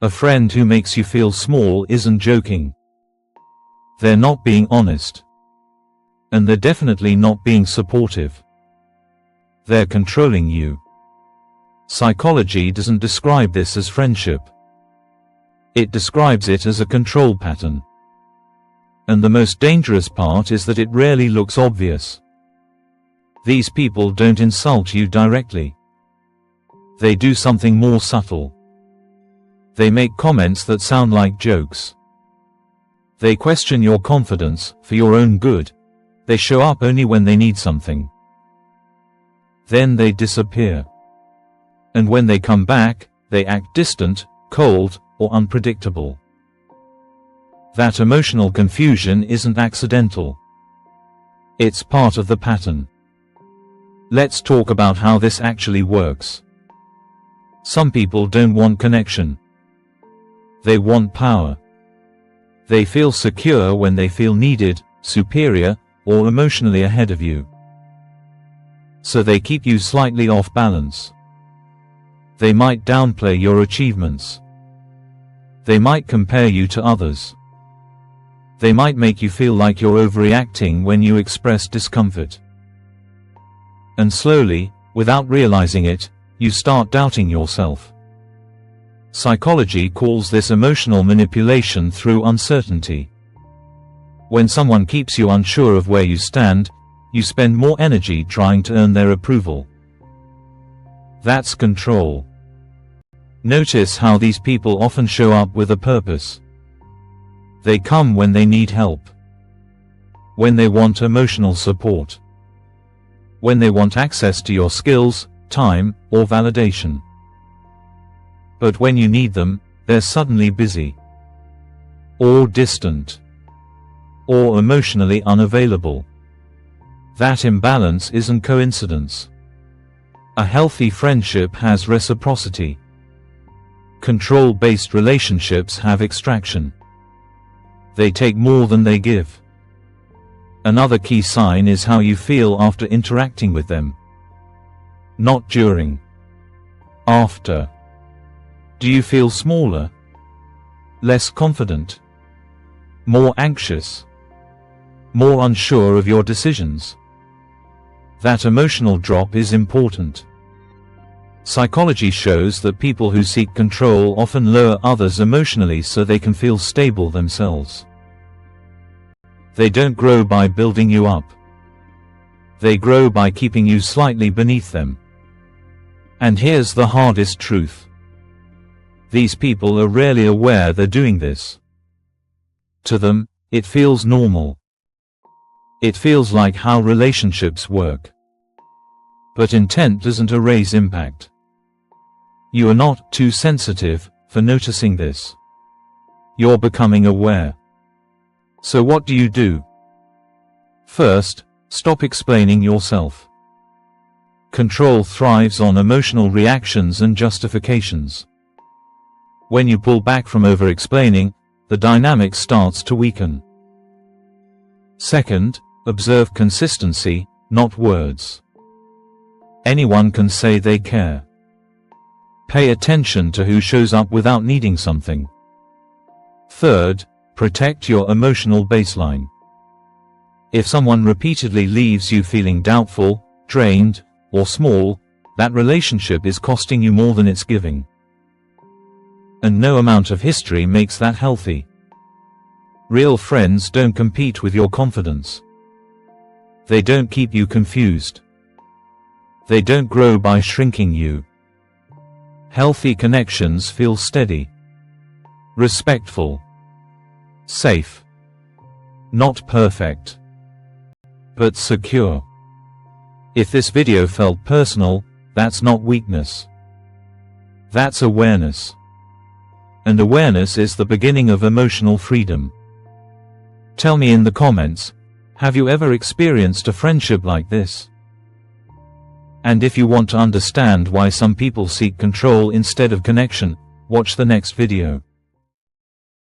A friend who makes you feel small isn't joking. They're not being honest. And they're definitely not being supportive. They're controlling you. Psychology doesn't describe this as friendship. It describes it as a control pattern. And the most dangerous part is that it rarely looks obvious. These people don't insult you directly. They do something more subtle. They make comments that sound like jokes. They question your confidence, for your own good. They show up only when they need something. Then they disappear. And when they come back, they act distant, cold, or unpredictable. That emotional confusion isn't accidental. It's part of the pattern. Let's talk about how this actually works. Some people don't want connection. They want power. They feel secure when they feel needed, superior, or emotionally ahead of you. So they keep you slightly off balance. They might downplay your achievements. They might compare you to others. They might make you feel like you're overreacting when you express discomfort. And slowly, without realizing it, you start doubting yourself. Psychology calls this emotional manipulation through uncertainty. When someone keeps you unsure of where you stand, you spend more energy trying to earn their approval. That's control. Notice how these people often show up with a purpose. They come when they need help. When they want emotional support. When they want access to your skills, time, or validation. But when you need them, they're suddenly busy. Or distant. Or emotionally unavailable. That imbalance isn't coincidence. A healthy friendship has reciprocity. Control-based relationships have extraction. They take more than they give. Another key sign is how you feel after interacting with them. Not during. After. Do you feel smaller? Less confident? More anxious? More unsure of your decisions? That emotional drop is important. Psychology shows that people who seek control often lower others emotionally so they can feel stable themselves. They don't grow by building you up. They grow by keeping you slightly beneath them. And here's the hardest truth. These people are rarely aware they're doing this. To them, it feels normal. It feels like how relationships work. But intent doesn't erase impact. You are not too sensitive for noticing this. You're becoming aware. So what do you do? First, stop explaining yourself. Control thrives on emotional reactions and justifications. When you pull back from over-explaining, the dynamic starts to weaken. Second, observe consistency, not words. Anyone can say they care. Pay attention to who shows up without needing something. Third, protect your emotional baseline. If someone repeatedly leaves you feeling doubtful, drained, or small, that relationship is costing you more than it's giving. And no amount of history makes that healthy. Real friends don't compete with your confidence. They don't keep you confused. They don't grow by shrinking you. Healthy connections feel steady, respectful, safe. Not perfect, but secure. If this video felt personal, that's not weakness. That's awareness. And awareness is the beginning of emotional freedom. Tell me in the comments, have you ever experienced a friendship like this? And if you want to understand why some people seek control instead of connection, watch the next video.